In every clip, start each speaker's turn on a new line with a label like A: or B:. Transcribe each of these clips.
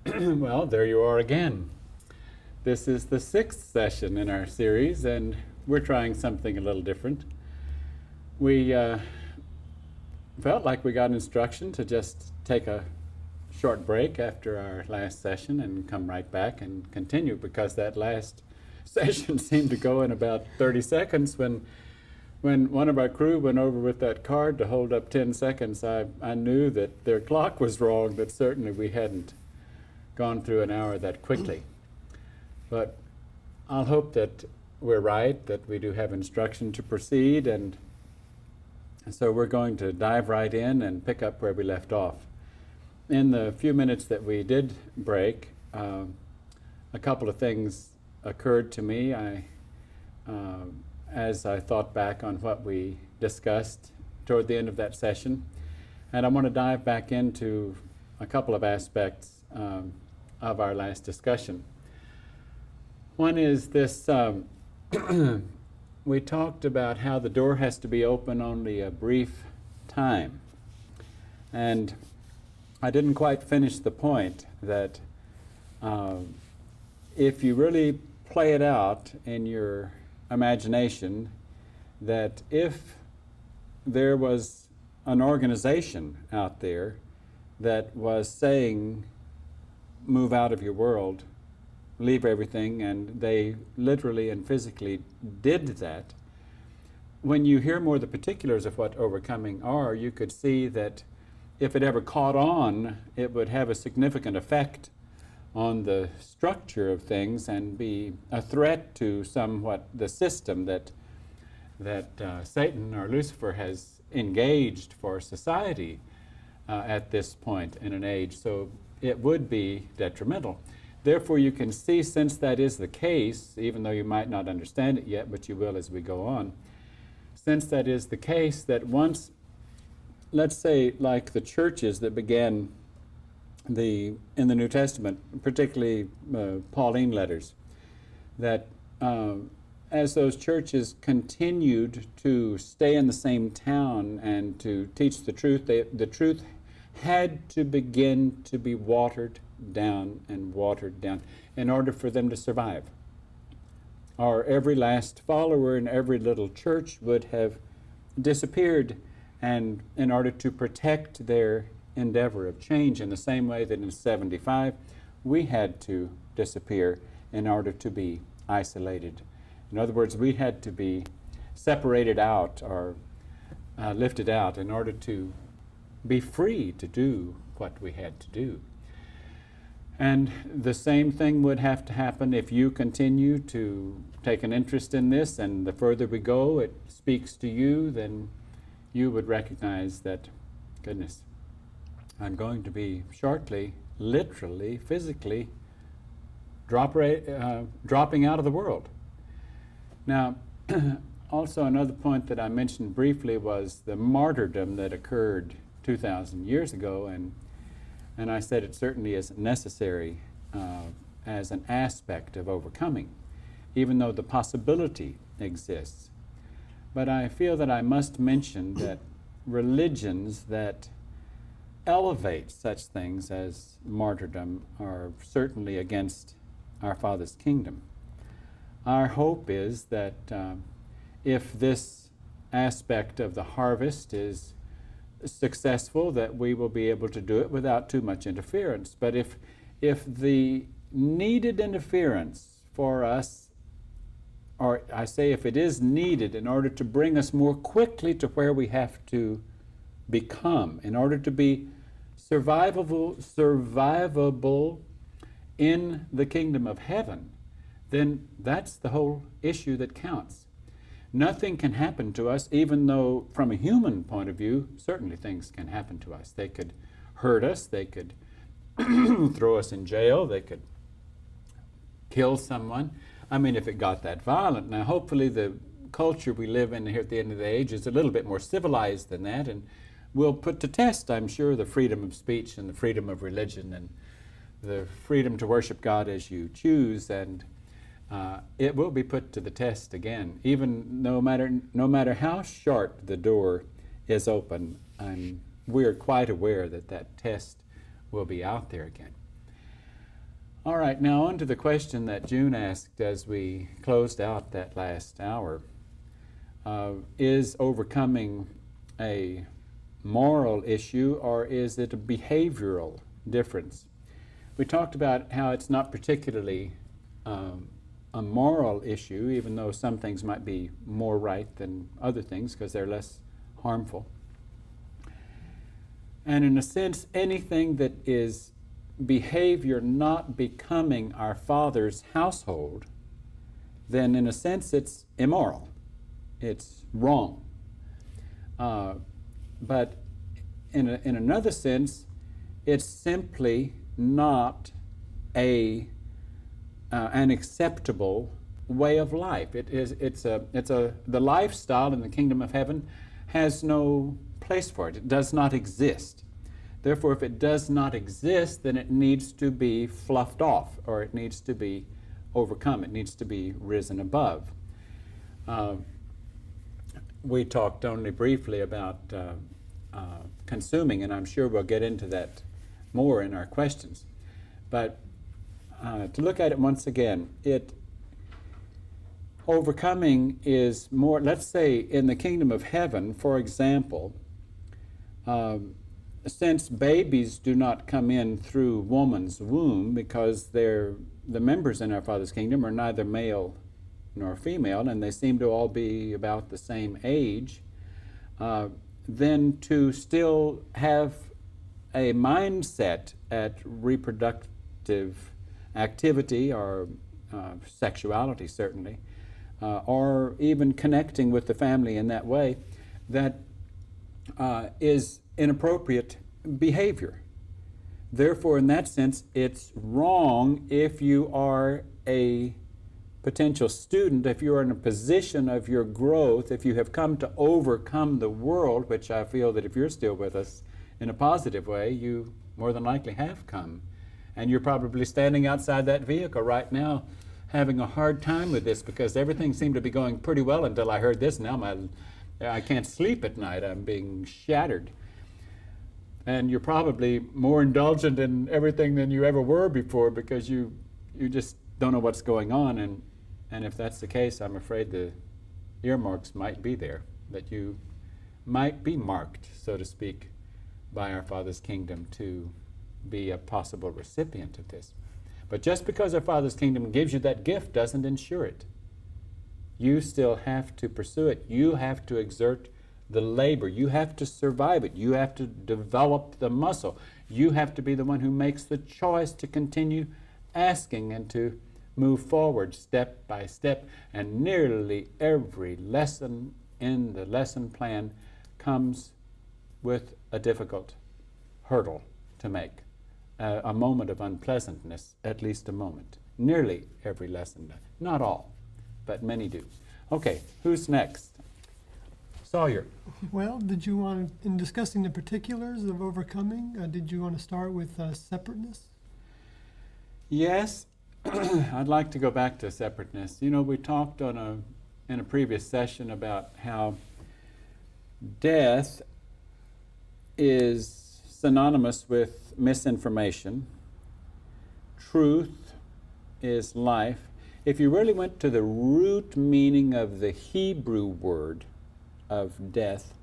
A: Well, there you are again. This is the sixth session in our series, and we're trying something a little different. We felt like we got instruction to just take a short break after our last session and come right back and continue, because that last session seemed to go in about 30 seconds. When one of our crew went over with that card to hold up 10 seconds, I knew that their clock was wrong, that certainly we hadn't gone through an hour that quickly. But I'll hope that we're right, that we do have instruction to proceed, and so we're going to dive right in and pick up where we left off. In the few minutes that we did break, a couple of things occurred to me as I thought back on what we discussed toward the end of that session. And I want to dive back into a couple of aspects of our last discussion. One is this, we talked about how the door has to be open only a brief time. And I didn't quite finish the point that if you really play it out in your imagination, that if there was an organization out there that was saying, move out of your world, leave everything, and they literally and physically did that, when you hear more the particulars of what overcoming are, you could see that if it ever caught on, it would have a significant effect on the structure of things and be a threat to somewhat the system that Satan or Lucifer has engaged for society at this point in an age. So it would be detrimental. Therefore, you can see, since that is the case, even though you might not understand it yet, but you will as we go on, since that is the case, that once, let's say, like the churches that began in the New Testament, particularly Pauline letters, that as those churches continued to stay in the same town and to teach the truth, the truth had to begin to be watered down in order for them to survive. Or every last follower in every little church would have disappeared, and in order to protect their endeavor of change, in the same way that in 75 we had to disappear in order to be isolated. In other words, we had to be separated out or lifted out in order to be free to do what we had to do. And the same thing would have to happen if you continue to take an interest in this, and the further we go, it speaks to you, then you would recognize that, goodness, I'm going to be shortly, literally, physically, dropping out of the world. Now, also another point that I mentioned briefly was the martyrdom that occurred 2,000 years ago, and I said it certainly is necessary as an aspect of overcoming, even though the possibility exists. But I feel that I must mention that religions that elevate such things as martyrdom are certainly against our Father's kingdom. Our hope is that if this aspect of the harvest is successful, that we will be able to do it without too much interference. But if the needed interference for us, or I say if it is needed in order to bring us more quickly to where we have to become, in order to be survivable in the kingdom of heaven, then that's the whole issue that counts. Nothing can happen to us, even though from a human point of view, certainly things can happen to us. They could hurt us, they could throw us in jail, they could kill someone. I mean, if it got that violent. Now, hopefully the culture we live in here at the end of the age is a little bit more civilized than that, and will put to test, I'm sure, the freedom of speech and the freedom of religion and the freedom to worship God as you choose, and it will be put to the test again, even no matter how short the door is open, and we are quite aware that that test will be out there again. All right, now on to the question that June asked as we closed out that last hour. Is overcoming a moral issue, or is it a behavioral difference? We talked about how it's not particularly a moral issue, even though some things might be more right than other things because they're less harmful. And in a sense, anything that is behavior not becoming our Father's household, then in a sense it's immoral. It's wrong. But in another sense, it's simply not an acceptable way of life. The lifestyle in the kingdom of heaven has no place for it. It does not exist. Therefore, if it does not exist, then it needs to be fluffed off, or it needs to be overcome. It needs to be risen above. We talked only briefly about consuming, and I'm sure we'll get into that more in our questions. But to look at it once again, overcoming is more, let's say in the kingdom of heaven, for example, since babies do not come in through woman's womb because the members in our Father's kingdom are neither male nor female, and they seem to all be about the same age, then to still have a mindset at reproductive activity or sexuality certainly, or even connecting with the family in that way, that is inappropriate behavior. Therefore, in that sense, it's wrong if you are a potential student, if you're in a position of your growth, if you have come to overcome the world, which I feel that if you're still with us in a positive way, you more than likely have come. And you're probably standing outside that vehicle right now having a hard time with this because everything seemed to be going pretty well until I heard this. Now I can't sleep at night. I'm being shattered. And you're probably more indulgent in everything than you ever were before because you just don't know what's going on. And if that's the case, I'm afraid the earmarks might be there, that you might be marked, so to speak, by our Father's kingdom to be a possible recipient of this. But just because our Father's kingdom gives you that gift doesn't ensure it. You still have to pursue it. You have to exert the labor. You have to survive it. You have to develop the muscle. You have to be the one who makes the choice to continue asking and to move forward step by step. And nearly every lesson in the lesson plan comes with a difficult hurdle to make, a moment of unpleasantness, at least a moment. Nearly every lesson, not all, but many do. Okay, who's next? Sawyer.
B: Well, did you want, in discussing the particulars of overcoming, did you want to start with separateness?
A: Yes, I'd like to go back to separateness. You know, we talked in a previous session about how death is synonymous with misinformation. Truth is life. If you really went to the root meaning of the Hebrew word of death,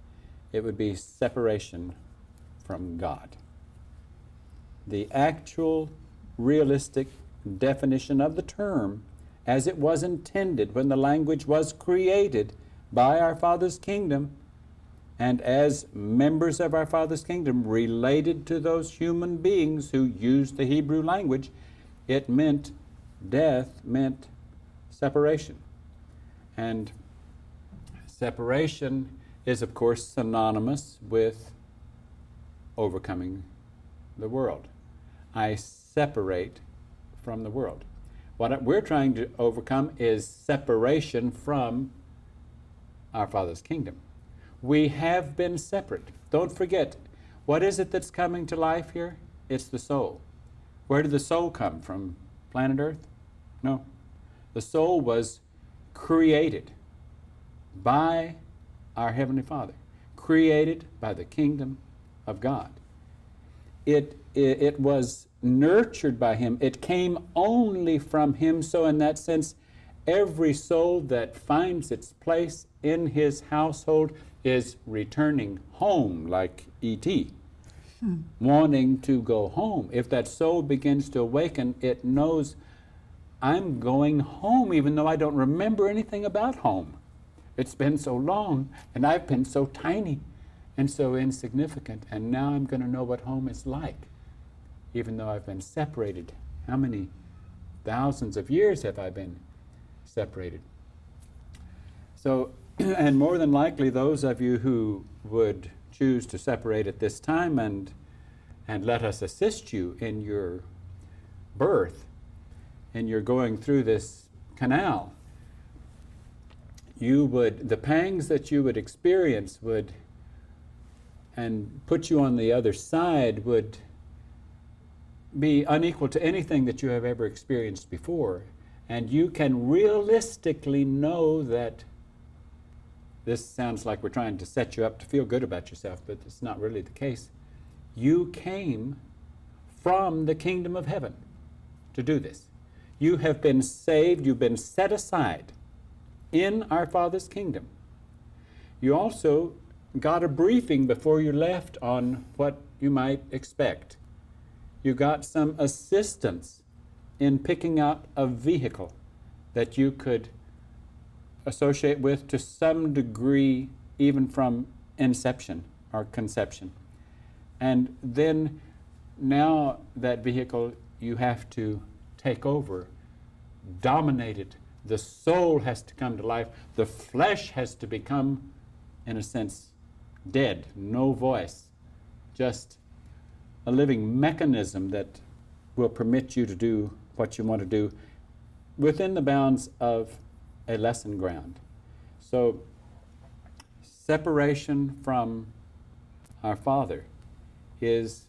A: it would be separation from God. The actual realistic definition of the term as it was intended when the language was created by our Father's kingdom and as members of our Father's kingdom related to those human beings who used the Hebrew language, it meant death meant separation. And separation is, of course, synonymous with overcoming the world. I separate from the world. What we're trying to overcome is separation from our Father's kingdom. We have been separate. Don't forget, what is it that's coming to life here? It's the soul. Where did the soul come from? Planet Earth? No. The soul was created by our Heavenly Father, created by the kingdom of God. It was nurtured by him. It came only from him. So in that sense, every soul that finds its place in his household is returning home, like E.T., wanting to go home. If that soul begins to awaken, it knows, I'm going home, even though I don't remember anything about home. It's been so long, and I've been so tiny and so insignificant, and now I'm going to know what home is like, even though I've been separated. How many thousands of years have I been separated? So, and more than likely, those of you who would choose to separate at this time and let us assist you in your birth, and you're going through this canal, the pangs that you would experience would, and put you on the other side, would be unequal to anything that you have ever experienced before. And you can realistically know that this sounds like we're trying to set you up to feel good about yourself, but it's not really the case. You came from the kingdom of heaven to do this. You have been saved, you've been set aside in our Father's kingdom. You also got a briefing before you left on what you might expect. You got some assistance in picking out a vehicle that you could associate with to some degree, even from inception or conception. And then now that vehicle you have to take over, dominate it. The soul has to come to life. The flesh has to become, in a sense, dead, no voice, just a living mechanism that will permit you to do what you want to do within the bounds of a lesson ground. So, separation from our Father is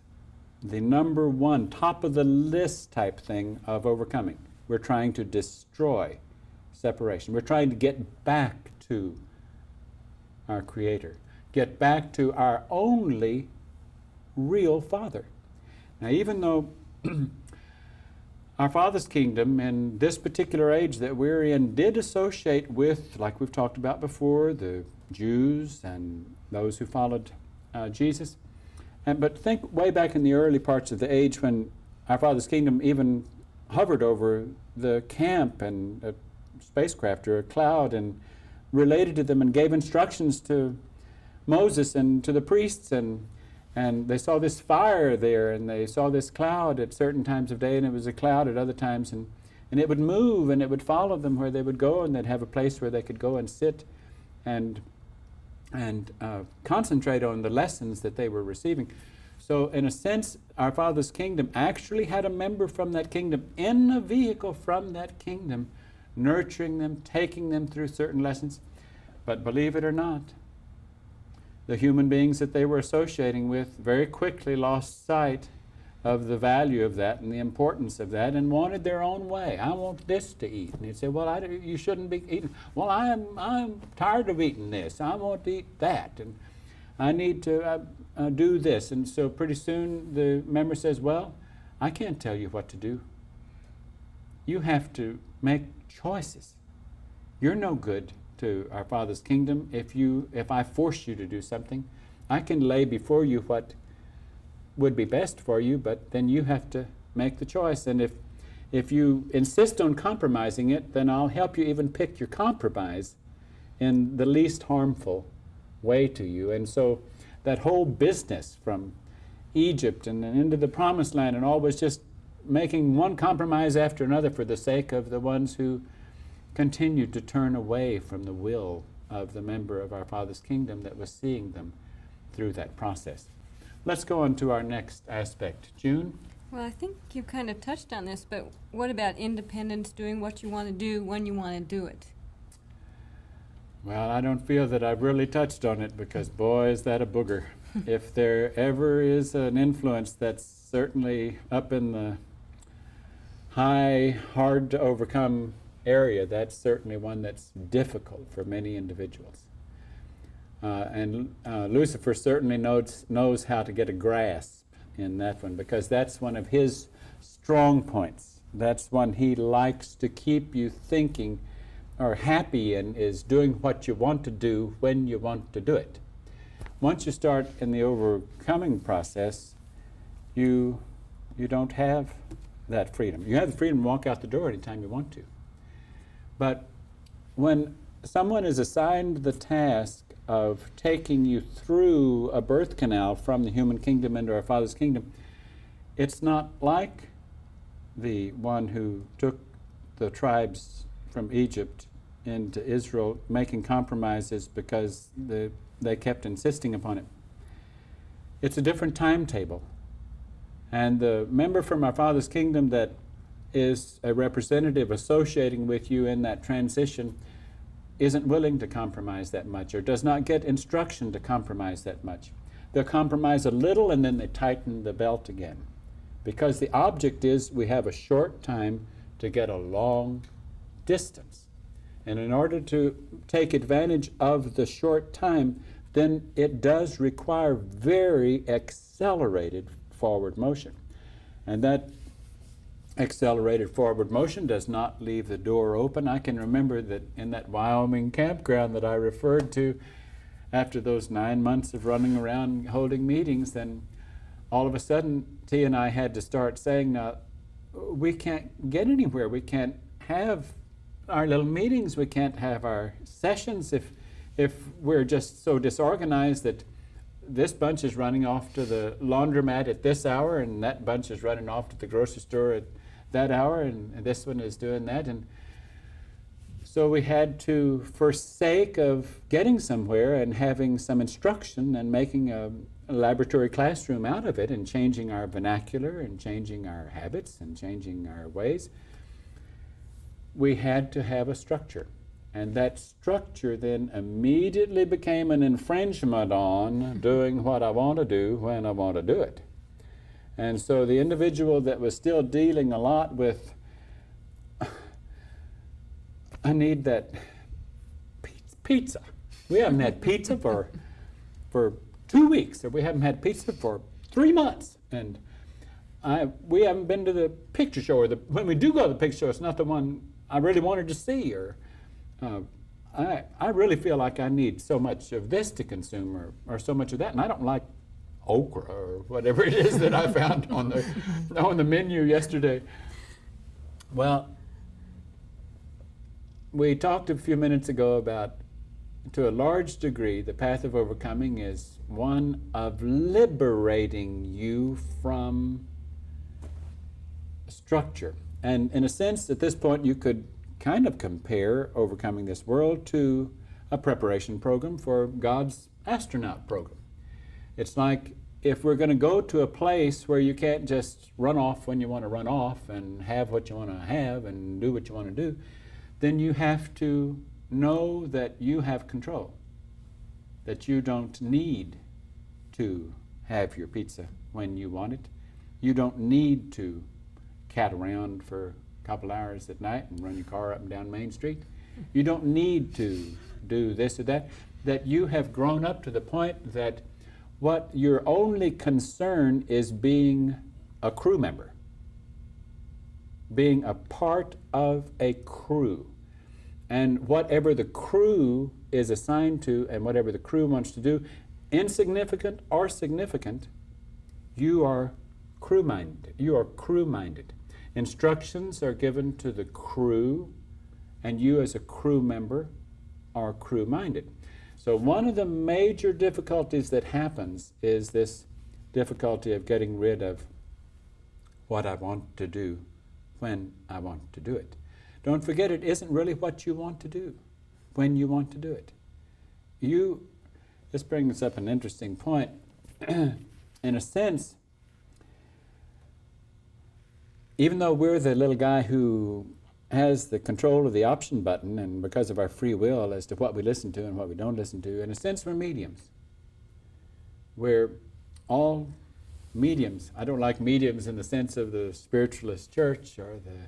A: the number one, top of the list type thing of overcoming. We're trying to destroy separation. We're trying to get back to our Creator, get back to our only real Father. Now, even though our Father's kingdom in this particular age that we're in did associate with, like we've talked about before, the Jews and those who followed Jesus. But think way back in the early parts of the age when our Father's kingdom even hovered over the camp and a spacecraft or a cloud and related to them and gave instructions to Moses and to the priests, and they saw this fire there and they saw this cloud at certain times of day, and it was a cloud at other times, and it would move and it would follow them where they would go, and they'd have a place where they could go and sit and concentrate on the lessons that they were receiving. So in a sense, our Father's kingdom actually had a member from that kingdom in a vehicle from that kingdom, nurturing them, taking them through certain lessons. But believe it or not, the human beings that they were associating with very quickly lost sight of the value of that and the importance of that, and wanted their own way. I want this to eat. And he'd say, well, you shouldn't be eating. Well, I'm tired of eating this. I want to eat that. And I need to do this. And so pretty soon the member says, well, I can't tell you what to do. You have to make choices. You're no good to our Father's kingdom if I force you to do something. I can lay before you what would be best for you, but then you have to make the choice. And if you insist on compromising it, then I'll help you even pick your compromise in the least harmful way to you. And so that whole business from Egypt and then into the Promised Land and all was just making one compromise after another for the sake of the ones who continued to turn away from the will of the member of our Father's kingdom that was seeing them through that process. Let's go on to our next aspect. June?
C: Well, I think you kind of touched on this, but what about independence, doing what you want to do when you want to do it?
A: Well, I don't feel that I've really touched on it because, boy, is that a booger. If there ever is an influence that's certainly up in the high, hard to overcome area, that's certainly one that's difficult for many individuals. And Lucifer certainly knows how to get a grasp in that one, because that's one of his strong points. That's when he likes to keep you thinking or happy and is doing what you want to do when you want to do it. Once you start in the overcoming process, you don't have that freedom. You have the freedom to walk out the door anytime you want to. But when someone is assigned the task of taking you through a birth canal from the human kingdom into our Father's kingdom, it's not like the one who took the tribes from Egypt into Israel, making compromises because they kept insisting upon it. It's a different timetable. And the member from our Father's kingdom that is a representative associating with you in that transition isn't willing to compromise that much, or does not get instruction to compromise that much. They'll compromise a little and then they tighten the belt again. Because the object is we have a short time to get a long distance. And in order to take advantage of the short time, then it does require very accelerated forward motion. And that accelerated forward motion does not leave the door open. I can remember that in that Wyoming campground that I referred to, after those 9 months of running around holding meetings, then all of a sudden T and I had to start saying, now, we can't get anywhere. We can't have our little meetings. We can't have our sessions if we're just so disorganized that this bunch is running off to the laundromat at this hour, and that bunch is running off to the grocery store at that hour, and this one is doing that. And so we had to forsake of getting somewhere and having some instruction and making a laboratory classroom out of it, and changing our vernacular and changing our habits and changing our ways. We had to have a structure. And that structure then immediately became an infringement on doing what I want to do when I want to do it. And so the individual that was still dealing a lot with, I need that pizza. We haven't had pizza for 2 weeks, or we haven't had pizza for 3 months. And we haven't been to the picture show, or when we do go to the picture show, it's not the one I really wanted to see, or I really feel like I need so much of this to consume, or so much of that, and I don't like okra or whatever it is that I found on the menu yesterday. Well, we talked a few minutes ago about, to a large degree, the path of overcoming is one of liberating you from structure. And in a sense, at this point, you could kind of compare overcoming this world to a preparation program for God's astronaut program. It's like if we're going to go to a place where you can't just run off when you want to run off and have what you want to have and do what you want to do, then you have to know that you have control, that you don't need to have your pizza when you want it. You don't need to cat around for a couple hours at night and run your car up and down Main Street. You don't need to do this or that. That you have grown up to the point that what your only concern is being a crew member, being a part of a crew. And whatever the crew is assigned to and whatever the crew wants to do, insignificant or significant, you are crew-minded. You are crew-minded. Instructions are given to the crew, and you as a crew member are crew-minded. So one of the major difficulties that happens is this difficulty of getting rid of what I want to do when I want to do it. Don't forget, it isn't really what you want to do when you want to do it. This brings up an interesting point. In a sense, even though we're the little guy who has the control of the option button, and because of our free will as to what we listen to and what we don't listen to, in a sense we're mediums. We're all mediums. I don't like mediums in the sense of the spiritualist church or the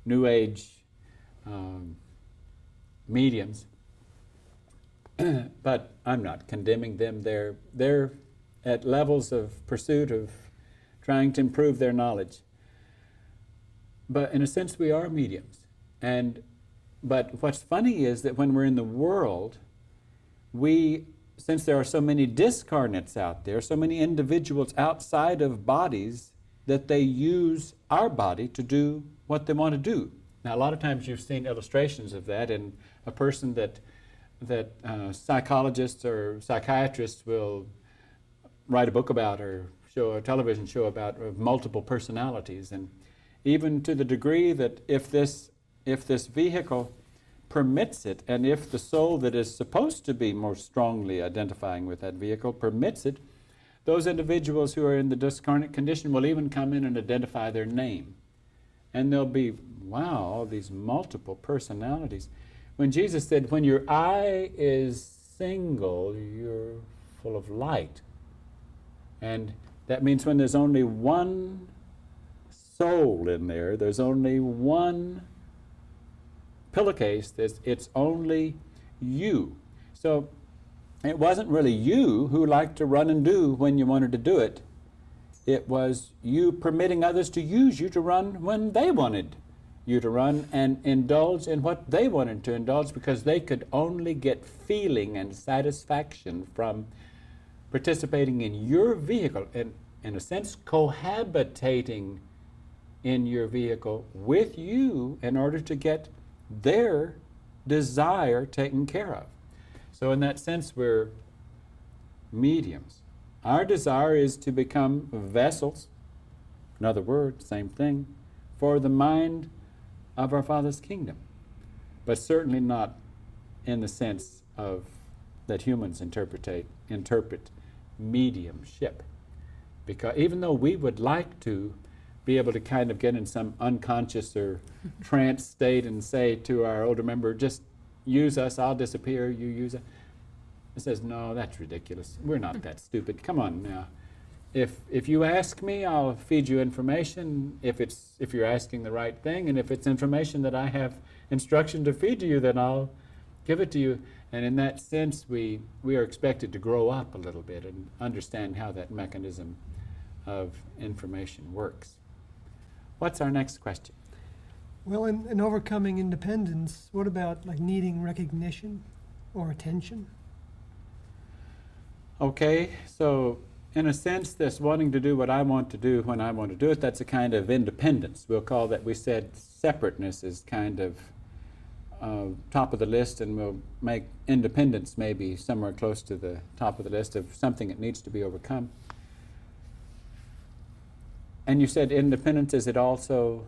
A: New Age mediums, but I'm not condemning them. They're at levels of pursuit of trying to improve their knowledge. But in a sense, we are mediums. But what's funny is that when we're in the world, since there are so many discarnates out there, so many individuals outside of bodies, that they use our body to do what they want to do. Now, a lot of times you've seen illustrations of that, and a person that psychologists or psychiatrists will write a book about or show a television show about, of multiple personalities, and even to the degree that if this vehicle permits it, and if the soul that is supposed to be more strongly identifying with that vehicle permits it, those individuals who are in the discarnate condition will even come in and identify their name. And they'll be, wow, all these multiple personalities. When Jesus said, when your eye is single, you're full of light. And that means when there's only one soul in there, there's only one pillowcase, it's only you. So it wasn't really you who liked to run and do when you wanted to do it. It was you permitting others to use you to run when they wanted you to run and indulge in what they wanted to indulge, because they could only get feeling and satisfaction from participating in your vehicle, and in a sense cohabitating in your vehicle with you in order to get their desire taken care of. So in that sense, we're mediums. Our desire is to become vessels, another word, same thing, for the mind of our Father's kingdom, but certainly not in the sense of that humans interpret mediumship. Because even though we would like to be able to kind of get in some unconscious or trance state and say to our older member, just use us, I'll disappear, you use it. It says, no, that's ridiculous. We're not that stupid. Come on now. If you ask me, I'll feed you information if you're asking the right thing, and if it's information that I have instruction to feed to you, then I'll give it to you. And in that sense, we are expected to grow up a little bit and understand how that mechanism of information works. What's our next question?
B: Well, in overcoming independence, what about like needing recognition or attention?
A: Okay, so in a sense, this wanting to do what I want to do when I want to do it, that's a kind of independence. We'll call that, we said separateness is kind of top of the list, and we'll make independence maybe somewhere close to the top of the list of something that needs to be overcome. And you said independence, is it also?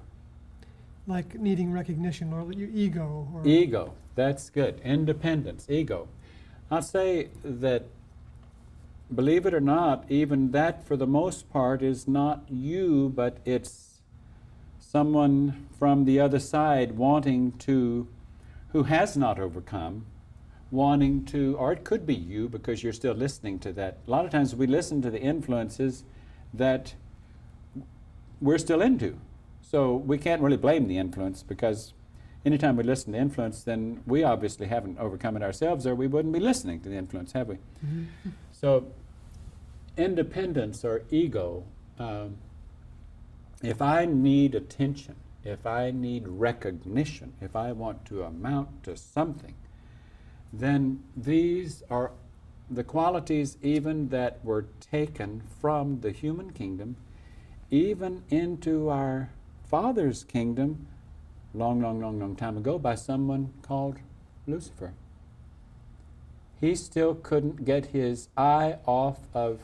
B: Like needing recognition or your ego? Or
A: Ego, that's good. Independence, ego. I'll say that, believe it or not, even that for the most part is not you, but it's someone from the other side wanting to, who has not overcome, wanting to, or it could be you because you're still listening to that. A lot of times we listen to the influences that we're still into. So we can't really blame the influence, because anytime we listen to influence, then we obviously haven't overcome it ourselves, or we wouldn't be listening to the influence, have we?
B: Mm-hmm.
A: So independence or ego, if I need attention, if I need recognition, if I want to amount to something, then these are the qualities even that were taken from the human kingdom even into our Father's kingdom long time ago by someone called Lucifer. He still couldn't get his eye off of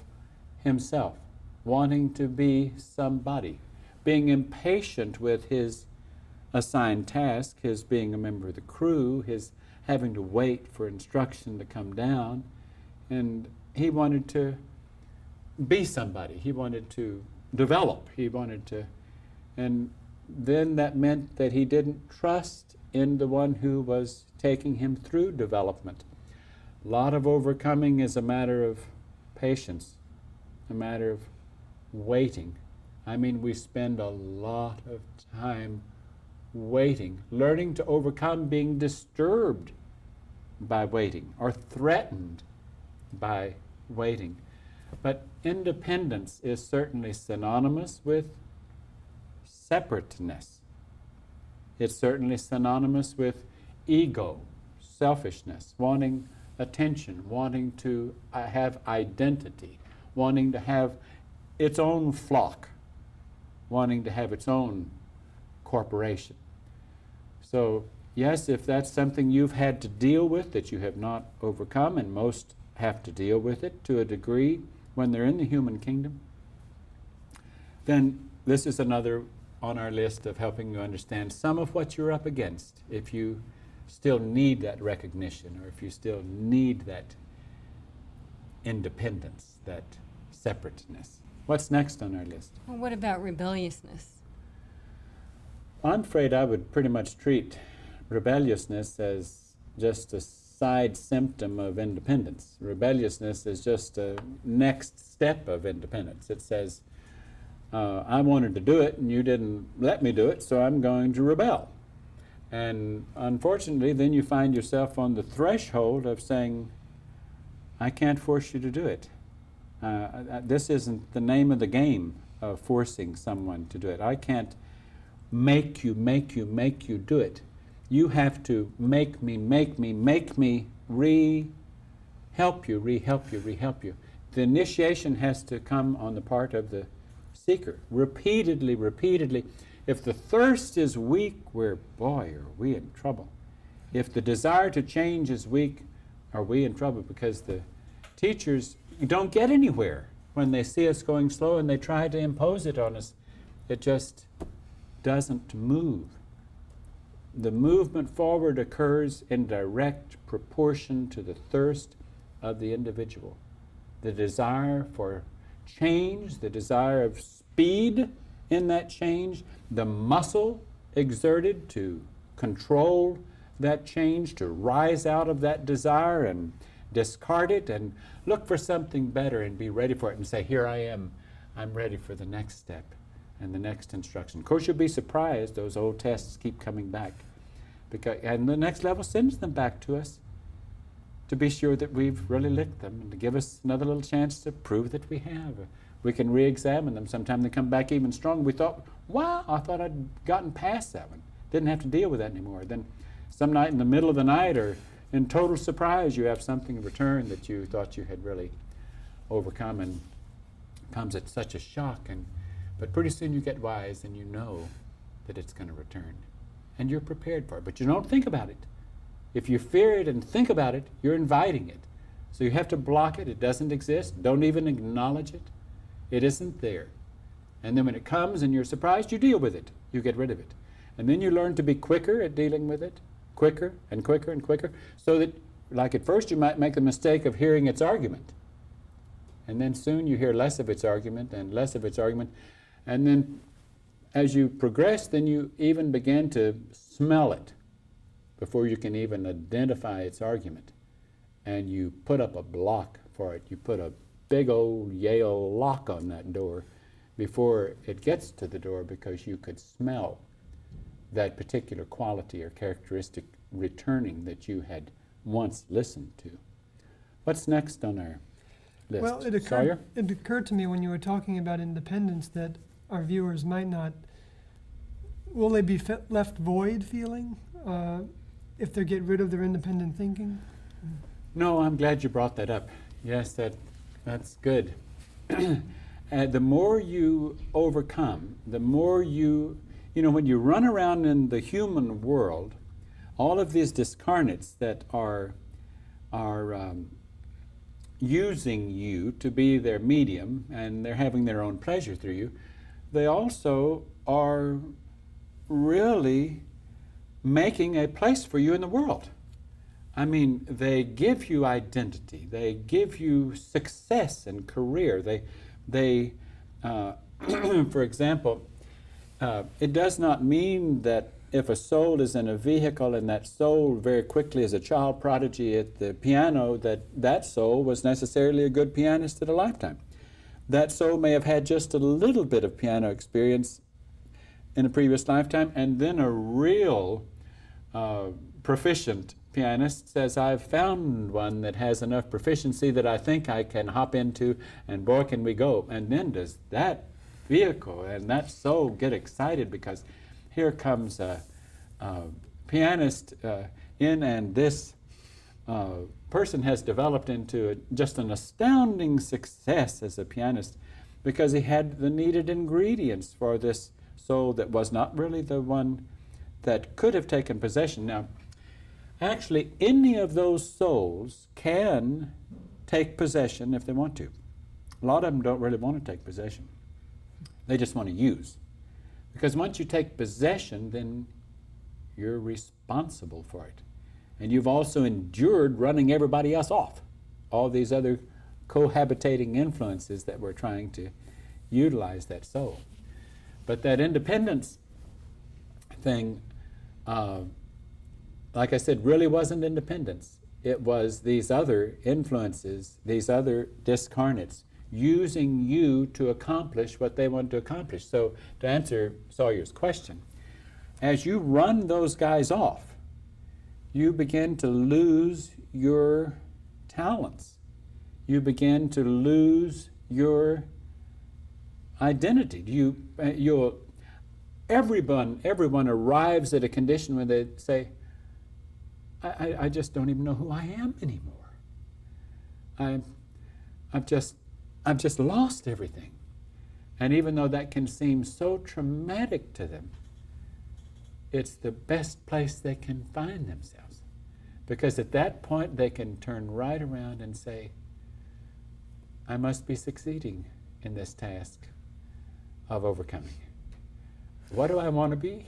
A: himself, wanting to be somebody, being impatient with his assigned task, his being a member of the crew, his having to wait for instruction to come down, and he wanted to be somebody. He wanted to develop. He wanted to, and then that meant that he didn't trust in the one who was taking him through development. A lot of overcoming is a matter of patience, a matter of waiting. I mean, we spend a lot of time waiting, learning to overcome being disturbed by waiting or threatened by waiting. But independence is certainly synonymous with separateness. It's certainly synonymous with ego, selfishness, wanting attention, wanting to have identity, wanting to have its own flock, wanting to have its own corporation. So, yes, if that's something you've had to deal with that you have not overcome, and most have to deal with it to a degree when they're in the human kingdom, then this is another on our list of helping you understand some of what you're up against if you still need that recognition, or if you still need that independence, that separateness. What's next on our list?
C: Well, what about rebelliousness?
A: I'm afraid I would pretty much treat rebelliousness as just a side symptom of independence. Rebelliousness is just a next step of independence. It says, I wanted to do it and you didn't let me do it, so I'm going to rebel. And unfortunately, then you find yourself on the threshold of saying, I can't force you to do it. This isn't the name of the game of forcing someone to do it. I can't make you do it. You have to make me help you. The initiation has to come on the part of the seeker, repeatedly. If the thirst is weak, boy, are we in trouble. If the desire to change is weak, are we in trouble, because the teachers don't get anywhere when they see us going slow and they try to impose it on us. It just doesn't move. The movement forward occurs in direct proportion to the thirst of the individual. The desire for change, the desire of speed in that change, the muscle exerted to control that change, to rise out of that desire and discard it and look for something better and be ready for it and say, here I am, I'm ready for the next step and the next instruction. Of course, you'll be surprised, those old tests keep coming back. And the next level sends them back to us to be sure that we've really licked them and to give us another little chance to prove that we have. We can re-examine them. Sometimes they come back even stronger. We thought, wow, I thought I'd gotten past that one. Didn't have to deal with that anymore. Then some night in the middle of the night, or in total surprise, you have something in return that you thought you had really overcome, and comes at such a shock. But pretty soon you get wise and you know that it's going to return. And you're prepared for it, but you don't think about it. If you fear it and think about it, you're inviting it. So you have to block it. It doesn't exist. Don't even acknowledge it. It isn't there. And then when it comes and you're surprised, you deal with it. You get rid of it. And then you learn to be quicker at dealing with it, quicker and quicker and quicker, so that, like at first, you might make the mistake of hearing its argument. And then soon you hear less of its argument and less of its argument. And then as you progress, then you even begin to smell it before you can even identify its argument. And you put up a block for it. You put a big old Yale lock on that door before it gets to the door, because you could smell that particular quality or characteristic returning that you had once listened to. What's next on our list?
B: Well,
A: Sawyer?
B: it occurred to me when you were talking about independence that our viewers might not, will they be left void feeling if they get rid of their independent thinking?
A: No, I'm glad you brought that up. Yes, that's good. The more you overcome, the more when you run around in the human world, all of these discarnates that are using you to be their medium, and they're having their own pleasure through you, they also are really making a place for you in the world. I mean, they give you identity. They give you success and career. They for example, it does not mean that if a soul is in a vehicle and that soul very quickly is a child prodigy at the piano, that soul was necessarily a good pianist at a lifetime. That soul may have had just a little bit of piano experience in a previous lifetime, and then a real proficient pianist says, I've found one that has enough proficiency that I think I can hop into, and boy, can we go. And then does that vehicle and that soul get excited, because here comes a pianist and this person has developed into just an astounding success as a pianist because he had the needed ingredients for this soul that was not really the one that could have taken possession. Now, actually, any of those souls can take possession if they want to. A lot of them don't really want to take possession. They just want to use. Because once you take possession, then you're responsible for it. And you've also endured running everybody else off. All these other cohabitating influences that were trying to utilize that soul. But that independence thing, like I said, really wasn't independence. It was these other influences, these other discarnates, using you to accomplish what they wanted to accomplish. So to answer Sawyer's question, as you run those guys off, you begin to lose your talents. You begin to lose your identity. Everyone arrives at a condition where they say, I just don't even know who I am anymore. I've just lost everything. And even though that can seem so traumatic to them, it's the best place they can find themselves. Because at that point they can turn right around and say, I must be succeeding in this task of overcoming. What do I want to be?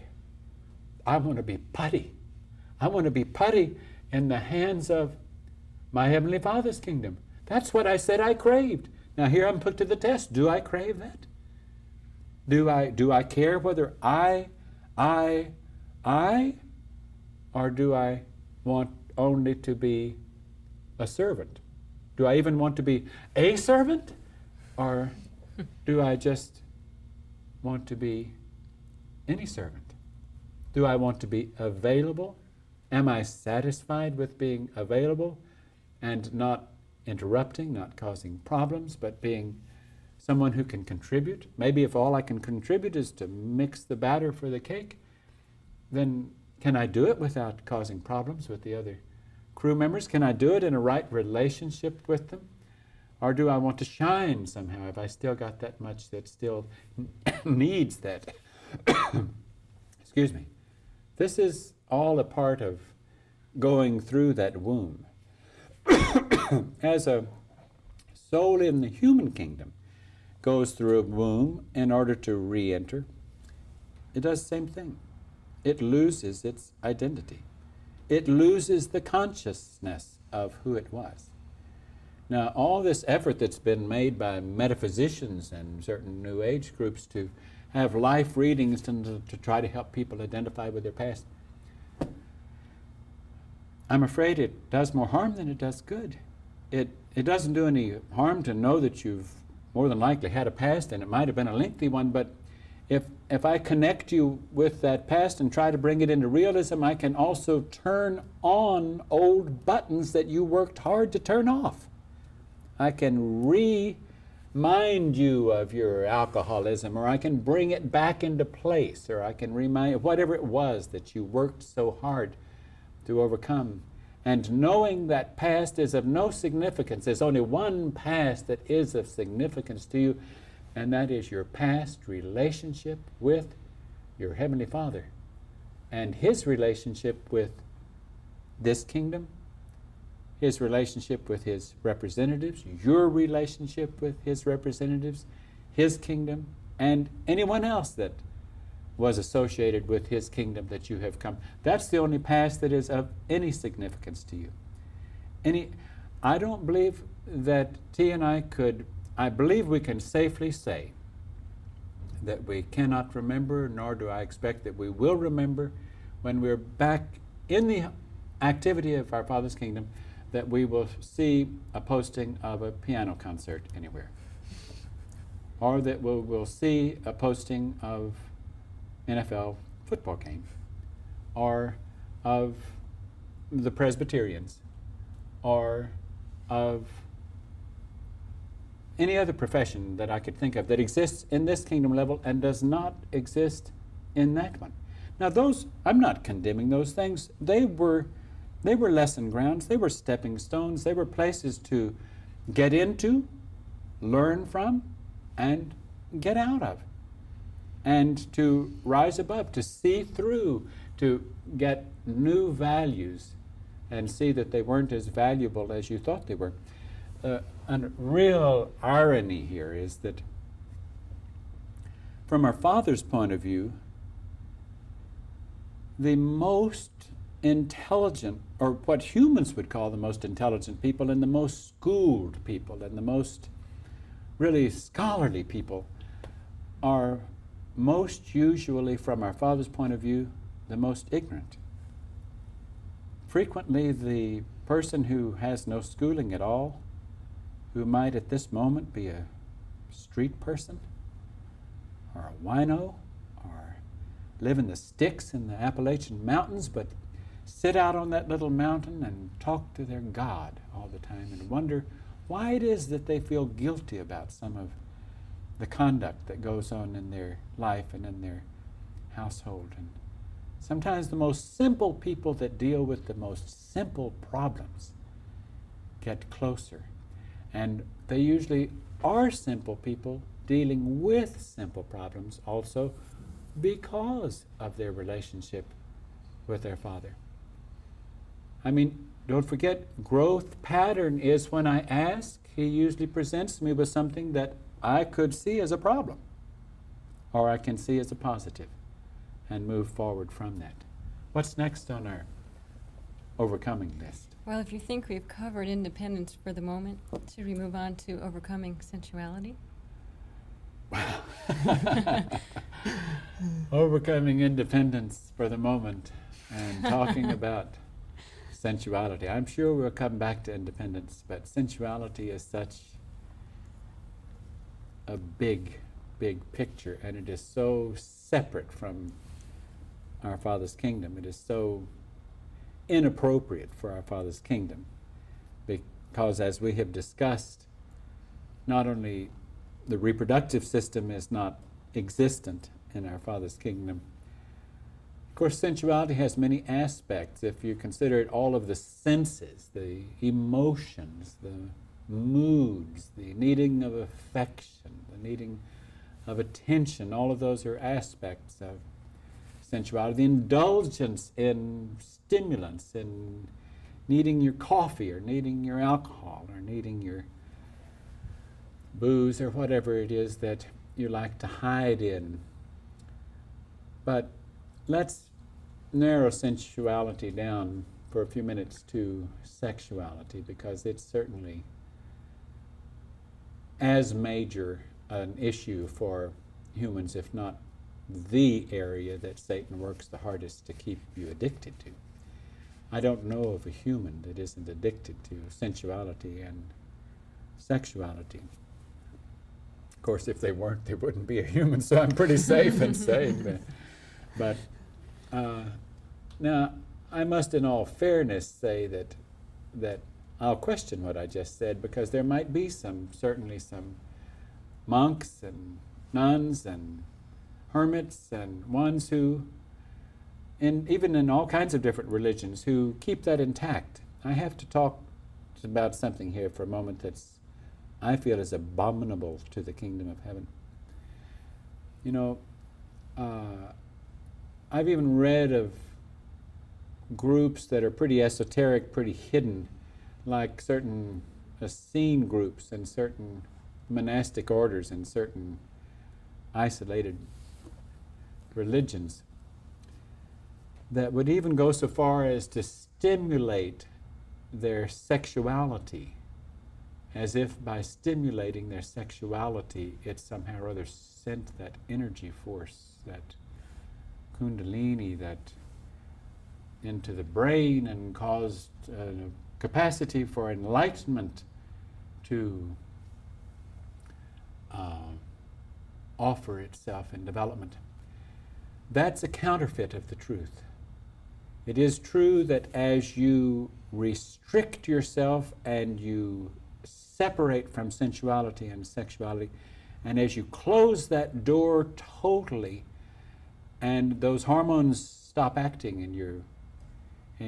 A: I want to be putty. I want to be putty in the hands of my Heavenly Father's kingdom. That's what I said I craved. Now here I'm put to the test. Do I crave that? Do I care whether I, or do I want only to be a servant? Do I even want to be a servant? Or do I just want to be any servant? Do I want to be available? Am I satisfied with being available and not interrupting, not causing problems, but being someone who can contribute? Maybe if all I can contribute is to mix the batter for the cake, then can I do it without causing problems with the other crew members? Can I do it in a right relationship with them? Or do I want to shine somehow? Have I still got that much that still needs that? Excuse me. This is all a part of going through that womb. As a soul in the human kingdom goes through a womb in order to re-enter, it does the same thing. It loses its identity. It loses the consciousness of who it was. Now, all this effort that's been made by metaphysicians and certain New Age groups to have life readings and to try to help people identify with their past, I'm afraid it does more harm than it does good. It doesn't do any harm to know that you've more than likely had a past, and it might have been a lengthy one, but if I connect you with that past and try to bring it into realism, I can also turn on old buttons that you worked hard to turn off. I can remind you of your alcoholism, or I can bring it back into place, or I can remind you whatever it was that you worked so hard to overcome. And knowing that past is of no significance, there's only one past that is of significance to you, and that is your past relationship with your Heavenly Father and His relationship with this kingdom, His relationship with His representatives, your relationship with His representatives, His kingdom, and anyone else that was associated with His kingdom that you have come. That's the only past that is of any significance to you. I don't believe that T and I believe we can safely say that we cannot remember, nor do I expect that we will remember when we're back in the activity of our Father's kingdom, that we will see a posting of a piano concert anywhere. Or that we'll see a posting of NFL football game, or of the Presbyterians, or of any other profession that I could think of that exists in this kingdom level and does not exist in that one. Now those, I'm not condemning those things. They were lesson grounds. They were stepping stones. They were places to get into, learn from, and get out of. And to rise above, to see through, to get new values and see that they weren't as valuable as you thought they were. A real irony here is that from our Father's point of view, the most intelligent, or what humans would call the most intelligent people, and the most schooled people, and the most really scholarly people, are most usually, from our Father's point of view, the most ignorant. Frequently, the person who has no schooling at all, who might at this moment be a street person, or a wino, or live in the sticks in the Appalachian Mountains, but sit out on that little mountain and talk to their God all the time and wonder why it is that they feel guilty about some of the conduct that goes on in their life and in their household. And sometimes the most simple people that deal with the most simple problems get closer. And they usually are simple people dealing with simple problems also because of their relationship with their Father. I mean, don't forget, growth pattern is when I ask, He usually presents me with something that I could see as a problem, or I can see as a positive, and move forward from that. What's next on our overcoming list?
C: Well, if you think we've covered independence for the moment, should we move on to overcoming sensuality?
A: Overcoming independence for the moment and talking about sensuality. I'm sure we'll come back to independence, but sensuality is such a big, big picture, and it is so separate from our Father's kingdom. It is so inappropriate for our Father's kingdom because, as we have discussed, not only the reproductive system is not existent in our Father's kingdom. Of course, sensuality has many aspects. If you consider it, all of the senses, the emotions, the moods, the needing of affection, the needing of attention, all of those are aspects of sensuality. The indulgence in stimulants, in needing your coffee or needing your alcohol or needing your booze or whatever it is that you like to hide in. But let's narrow sensuality down for a few minutes to sexuality, because it's certainly as major an issue for humans, if not the area that Satan works the hardest to keep you addicted to. I don't know of a human that isn't addicted to sensuality and sexuality. Of course, if they weren't, they wouldn't be a human, so I'm pretty safe in saying that. But now, I must in all fairness say that I'll question what I just said, because there might be certainly some monks and nuns and hermits and ones who, even in all kinds of different religions, who keep that intact. I have to talk about something here for a moment that's, I feel, is abominable to the kingdom of heaven. You know, I've even read of groups that are pretty esoteric, pretty hidden, like certain Essene groups and certain monastic orders and certain isolated religions that would even go so far as to stimulate their sexuality, as if by stimulating their sexuality it somehow or other sent that energy force, that kundalini, that into the brain, and caused capacity for enlightenment to offer itself in development. That's a counterfeit of the truth. It is true that as you restrict yourself and you separate from sensuality and sexuality, and as you close that door totally, and those hormones stop acting in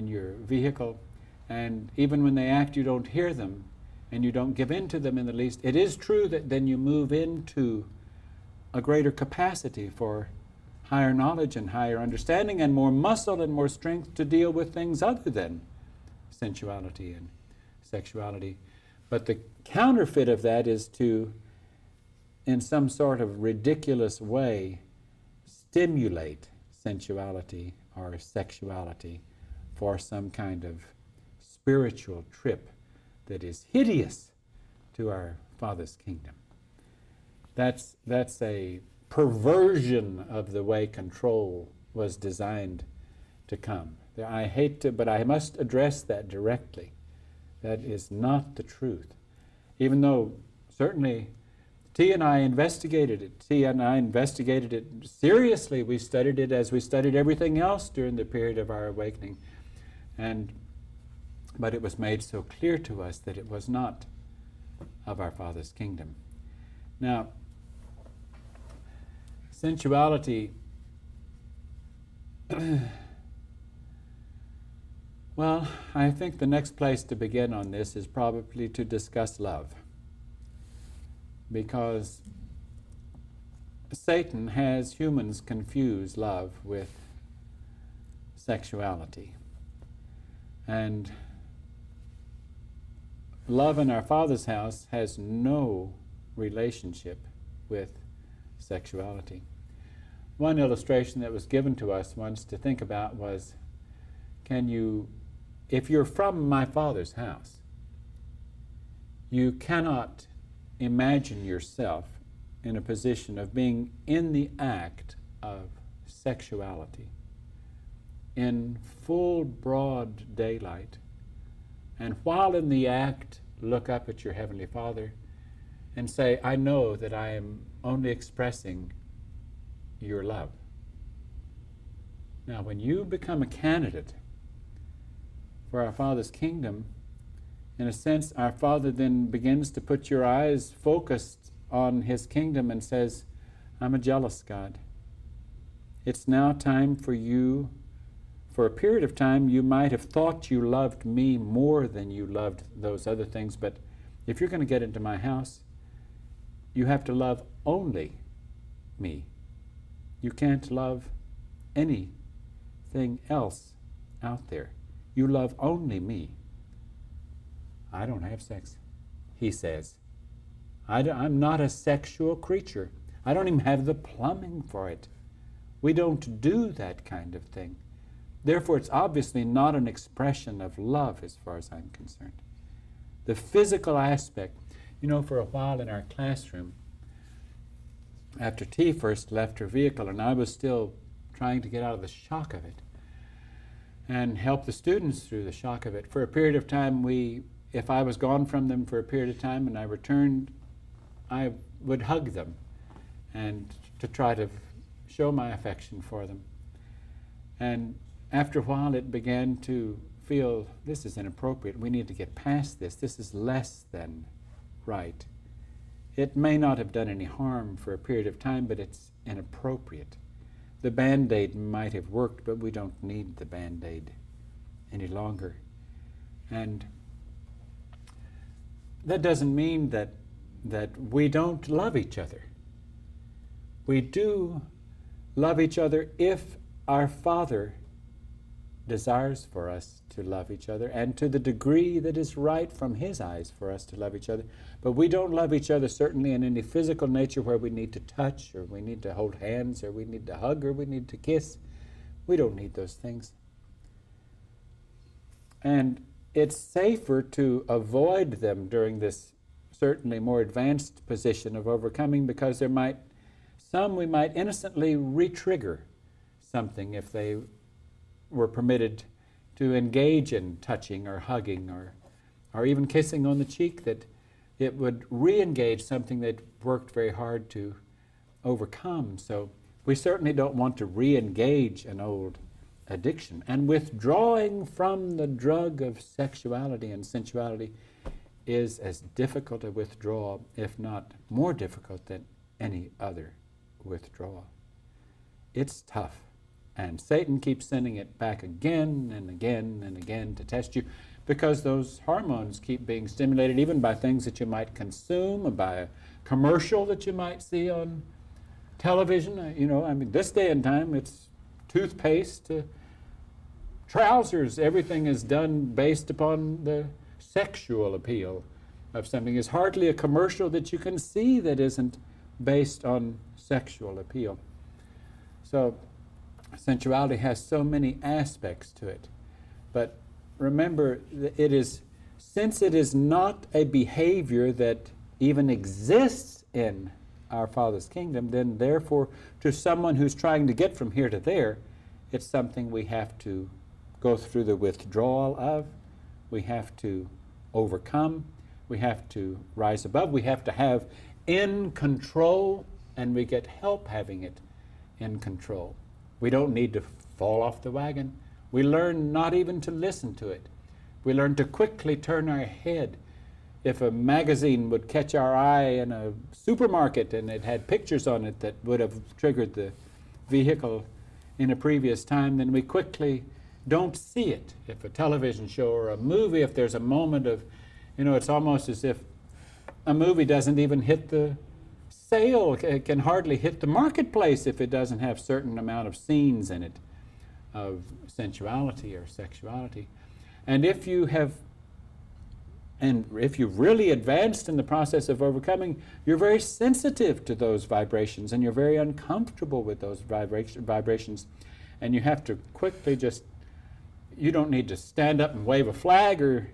A: your vehicle, and even when they act, you don't hear them, and you don't give in to them in the least. It is true that then you move into a greater capacity for higher knowledge and higher understanding and more muscle and more strength to deal with things other than sensuality and sexuality. But the counterfeit of that is to, in some sort of ridiculous way, stimulate sensuality or sexuality for some kind of spiritual trip that is hideous to our Father's kingdom. That's a perversion of the way control was designed to come. I hate to, but I must address that directly. That is not the truth. Even though certainly T and I investigated it seriously. We studied it as we studied everything else during the period of our awakening. But it was made so clear to us that it was not of our Father's kingdom. Now, sensuality, well, I think the next place to begin on this is probably to discuss love. Because Satan has humans confuse love with sexuality. And love in our Father's house has no relationship with sexuality. One illustration that was given to us once to think about was, if you're from my Father's house, you cannot imagine yourself in a position of being in the act of sexuality in full broad daylight, and while in the act look up at your Heavenly Father and say, I know that I am only expressing your love. Now, when you become a candidate for our Father's kingdom, in a sense, our Father then begins to put your eyes focused on His kingdom and says, I'm a jealous God. It's now time for you. For a period of time, you might have thought you loved me more than you loved those other things, but if you're going to get into my house, you have to love only me. You can't love anything else out there. You love only me. I don't have sex, He says. I'm not a sexual creature. I don't even have the plumbing for it. We don't do that kind of thing. Therefore, it's obviously not an expression of love as far as I'm concerned. The physical aspect, for a while in our classroom, after T first left her vehicle, and I was still trying to get out of the shock of it and help the students through the shock of it, for a period of time, if I was gone from them for a period of time and I returned, I would hug them and to try to show my affection for them. And after a while, it began to feel, this is inappropriate. We need to get past this. This is less than right. It may not have done any harm for a period of time, but it's inappropriate. The Band-Aid might have worked, but we don't need the Band-Aid any longer. And that doesn't mean that we don't love each other. We do love each other if our Father desires for us to love each other, and to the degree that is right from His eyes for us to love each other. But we don't love each other certainly in any physical nature where we need to touch, or we need to hold hands, or we need to hug, or we need to kiss. We don't need those things. And it's safer to avoid them during this certainly more advanced position of overcoming, because we might innocently re-trigger something if they were permitted to engage in touching or hugging or even kissing on the cheek, that it would re-engage something they'd worked very hard to overcome. So we certainly don't want to re-engage an old addiction. And withdrawing from the drug of sexuality and sensuality is as difficult a withdrawal, if not more difficult, than any other withdrawal. it's tough. And Satan keeps sending it back again and again and again to test you, because those hormones keep being stimulated even by things that you might consume, or by a commercial that you might see on television. This day and time, it's toothpaste to trousers. Everything is done based upon the sexual appeal of something. There's hardly a commercial that you can see that isn't based on sexual appeal. So sensuality has so many aspects to it. But remember, since it is not a behavior that even exists in our Father's kingdom, then therefore to someone who's trying to get from here to there, it's something we have to go through the withdrawal of, we have to overcome, we have to rise above, we have to have in control, and we get help having it in control. We don't need to fall off the wagon. We learn not even to listen to it. We learn to quickly turn our head. If a magazine would catch our eye in a supermarket and it had pictures on it that would have triggered the vehicle in a previous time, then we quickly don't see it. If a television show or a movie, if there's a moment of, it's almost as if a movie doesn't even hit the sale. It can hardly hit the marketplace if it doesn't have certain amount of scenes in it of sensuality or sexuality. And if you've really advanced in the process of overcoming, you're very sensitive to those vibrations, and you're very uncomfortable with those vibrations. And you have to quickly you don't need to stand up and wave a flag or,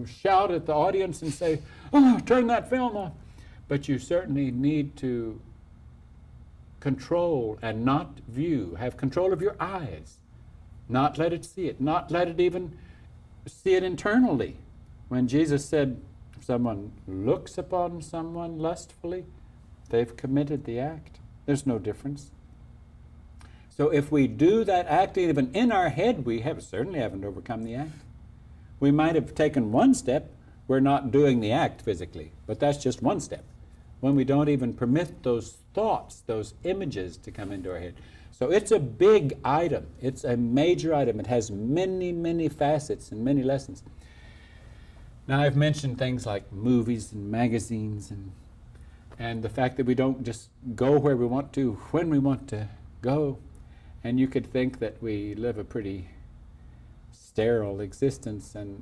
A: shout at the audience and say, "Oh, turn that film off." But you certainly need to control and not view, have control of your eyes, not let it see it, not let it even see it internally. When Jesus said, if someone looks upon someone lustfully, they've committed the act. There's no difference. So if we do that act even in our head, we certainly haven't overcome the act. We might have taken one step. We're not doing the act physically, but that's just one step. When we don't even permit those thoughts, those images to come into our head. So it's a big item. It's a major item. It has many, many facets and many lessons. Now, I've mentioned things like movies and magazines and the fact that we don't just go where we want to, when we want to go. And you could think that we live a pretty sterile existence, and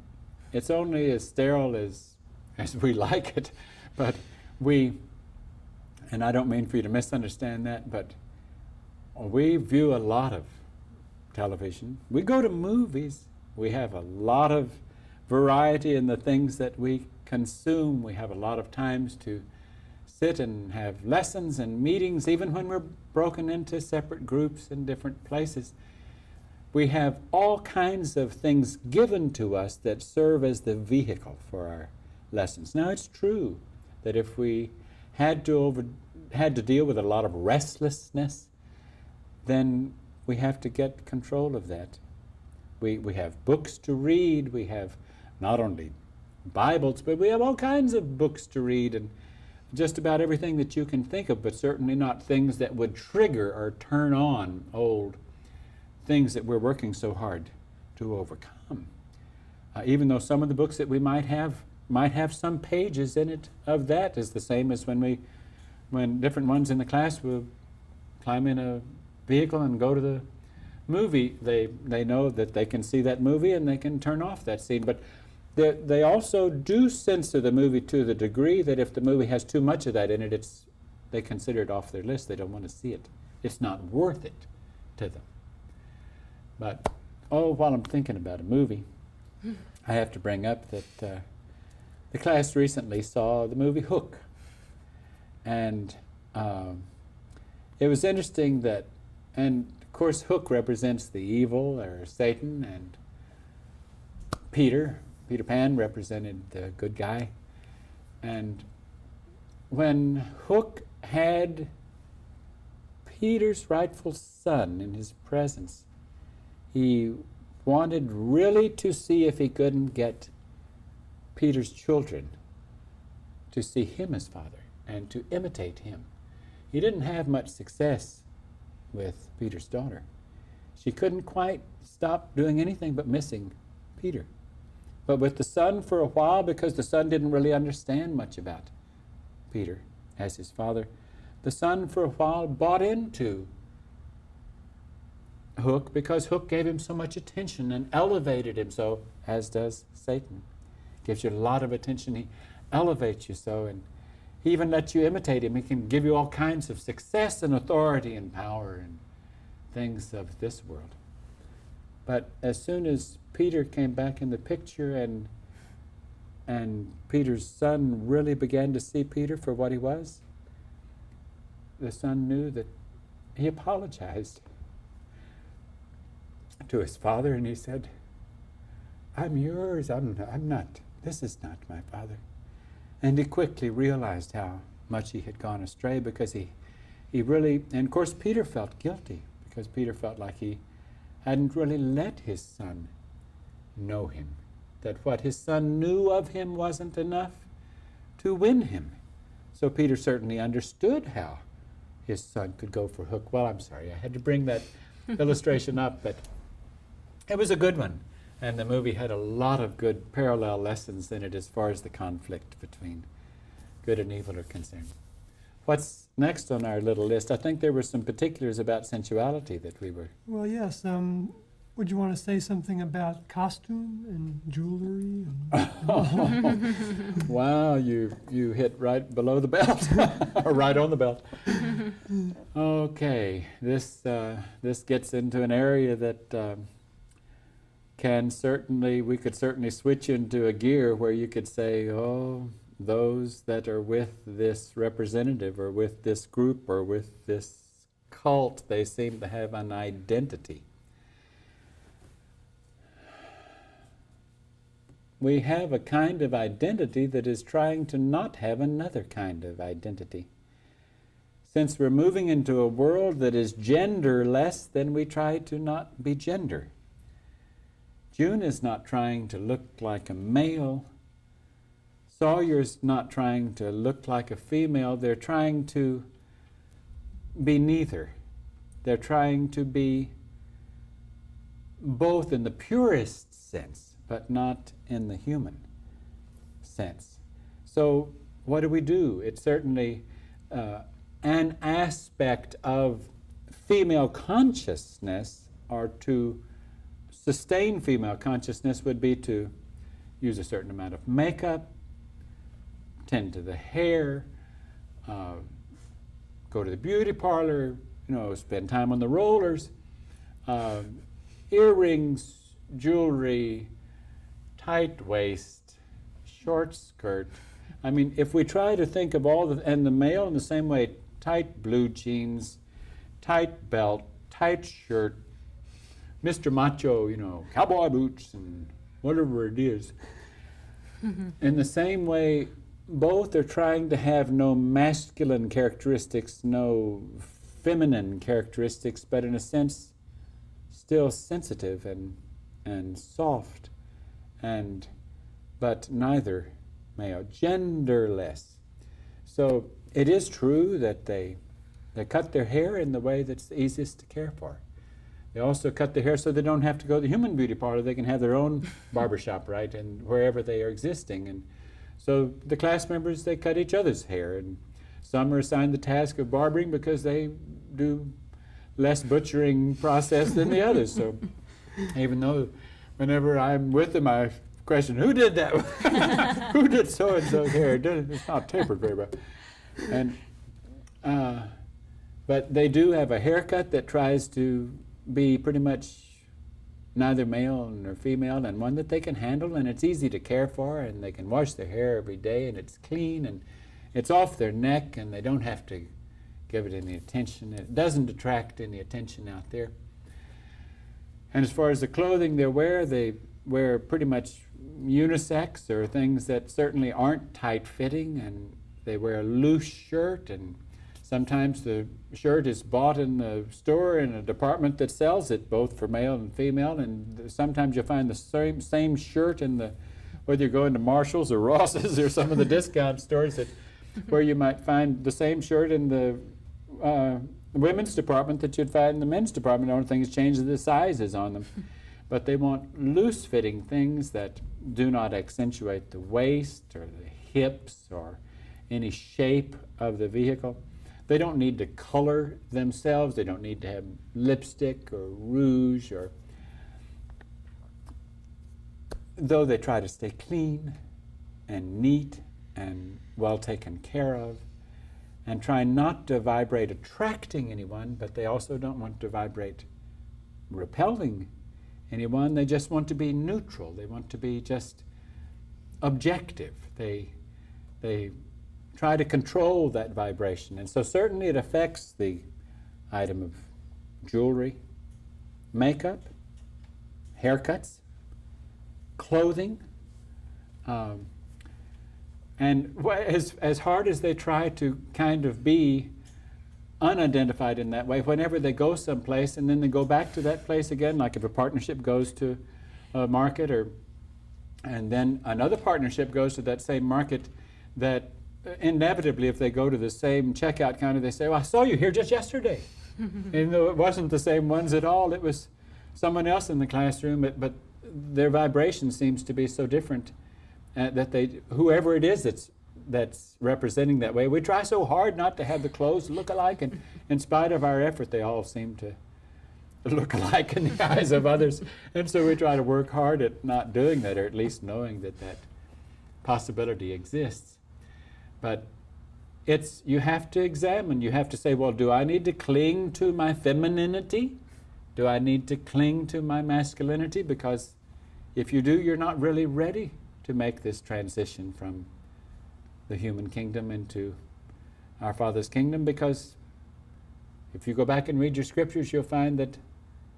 A: it's only as sterile as we like it. But and I don't mean for you to misunderstand that, but we view a lot of television. We go to movies. We have a lot of variety in the things that we consume. We have a lot of times to sit and have lessons and meetings, even when we're broken into separate groups in different places. We have all kinds of things given to us that serve as the vehicle for our lessons. Now, it's true that if we had to deal with a lot of restlessness, then we have to get control of that. We have books to read. We have not only Bibles, but we have all kinds of books to read, and just about everything that you can think of, but certainly not things that would trigger or turn on old things that we're working so hard to overcome. Even though some of the books that we might have some pages in it of that, is the same as when different ones in the class will climb in a vehicle and go to the movie. They know that they can see that movie and they can turn off that scene. But they also do censor the movie to the degree that if the movie has too much of that in it, they consider it off their list. They don't want to see it. It's not worth it to them. But, while I'm thinking about a movie, I have to bring up that the class recently saw the movie Hook. And it was interesting that, and of course Hook represents the evil, or Satan, and Peter Pan represented the good guy. And when Hook had Peter's rightful son in his presence, he wanted really to see if he couldn't get Peter's children to see him as father and to imitate him. He didn't have much success with Peter's daughter. She couldn't quite stop doing anything but missing Peter. But with the son for a while, because the son didn't really understand much about Peter as his father, the son for a while bought into Hook because Hook gave him so much attention and elevated him so, as does Satan. Gives you a lot of attention. He elevates you so, and he even lets you imitate him. He can give you all kinds of success and authority and power and things of this world. But as soon as Peter came back in the picture and Peter's son really began to see Peter for what he was, the son knew that he apologized to his father, and he said, I'm yours, I'm not, this is not my father. And he quickly realized how much he had gone astray, because he really, and of course Peter felt guilty, because Peter felt like he hadn't really let his son know him, that what his son knew of him wasn't enough to win him. So Peter certainly understood how his son could go for Hook. Well, I'm sorry, I had to bring that illustration up, but it was a good one. And the movie had a lot of good parallel lessons in it as far as the conflict between good and evil are concerned. What's next on our little list? I think there were some particulars about sensuality that we were...
B: Well, yes. Would you want to say something about costume and jewelry? And
A: Wow, you hit right below the belt, or right on the belt. Okay, this gets into an area that we could certainly switch into a gear where you could say, oh, those that are with this representative or with this group or with this cult, they seem to have an identity. We have a kind of identity that is trying to not have another kind of identity. Since we're moving into a world that is genderless, then we try to not be gender. June is not trying to look like a male. Sawyer's not trying to look like a female. They're trying to be neither. They're trying to be both in the purest sense, but not in the human sense. So what do? It's certainly an aspect of female consciousness, or to sustain female consciousness would be to use a certain amount of makeup, tend to the hair, go to the beauty parlor, spend time on the rollers, earrings, jewelry, tight waist, short skirt. I mean, if we try to think of and the male in the same way, tight blue jeans, tight belt, tight shirt, Mr. Macho, cowboy boots and whatever it is. In the same way, both are trying to have no masculine characteristics, no feminine characteristics, but in a sense, still sensitive and soft, but neither male, genderless. So it is true that they cut their hair in the way that's the easiest to care for. They also cut their hair so they don't have to go to the human beauty parlor. They can have their own barbershop, right, and wherever they are existing. And so the class members, they cut each other's hair, and some are assigned the task of barbering because they do less butchering process than the others. So even though whenever I'm with them, I question, who did that? Who did so-and-so's hair? It's not tapered very well. And but they do have a haircut that tries to be pretty much neither male nor female, and one that they can handle, and it's easy to care for, and they can wash their hair every day, and it's clean, and it's off their neck, and they don't have to give it any attention. It doesn't attract any attention out there. And as far as the clothing they wear pretty much unisex, or things that certainly aren't tight-fitting, and they wear a loose shirt, and sometimes the shirt is bought in the store in a department that sells it, both for male and female, and sometimes you'll find the same shirt whether you're going to Marshall's or Ross's or some of the discount stores where you might find the same shirt in the the women's department that you'd find in the men's department. The only thing that's changed is the sizes on them. But they want loose-fitting things that do not accentuate the waist or the hips or any shape of the vehicle. They don't need to color themselves. They don't need to have lipstick or rouge, or though they try to stay clean and neat and well taken care of, and try not to vibrate attracting anyone, but they also don't want to vibrate repelling anyone. They just want to be neutral. They want to be just objective. They try to control that vibration. And so certainly it affects the item of jewelry, makeup, haircuts, clothing. And as hard as they try to kind of be unidentified in that way, whenever they go someplace and then they go back to that place again, like if a partnership goes to a market, and then another partnership goes to that same market, that inevitably if they go to the same checkout counter, they say, well, I saw you here just yesterday. Even though it wasn't the same ones at all, it was someone else in the classroom, but their vibration seems to be so different that whoever it is that's representing that way, we try so hard not to have the clothes look alike, and in spite of our effort, they all seem to look alike in the eyes of others. And so we try to work hard at not doing that, or at least knowing that possibility exists. But you have to examine. You have to say, well, do I need to cling to my femininity? Do I need to cling to my masculinity? Because if you do, you're not really ready to make this transition from the human kingdom into our Father's kingdom, because if you go back and read your scriptures, you'll find that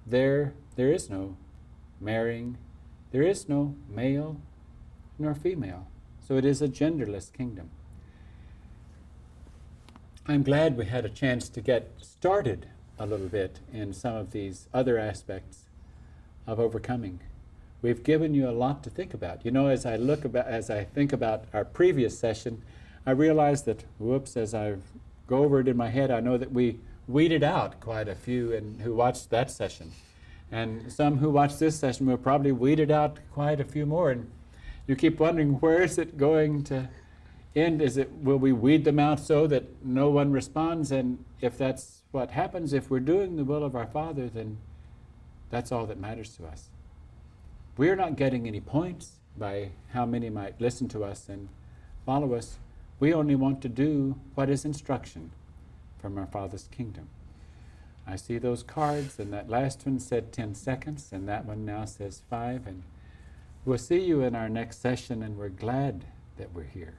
A: there is no marrying, there is no male nor female. So it is a genderless kingdom. I'm glad we had a chance to get started a little bit in some of these other aspects of overcoming. We've given you a lot to think about. You know, as I think about our previous session, I realize that, as I go over it in my head, I know that we weeded out quite a few who watched that session. And some who watched this session will probably weeded out quite a few more. And you keep wondering, where is it going to end? Will we weed them out so that no one responds? And if that's what happens, if we're doing the will of our Father, then that's all that matters to us. We are not getting any points by how many might listen to us and follow us. We only want to do what is instruction from our Father's kingdom. I see those cards, and that last one said 10 seconds, and that one now says 5. And we'll see you in our next session, and we're glad that we're here.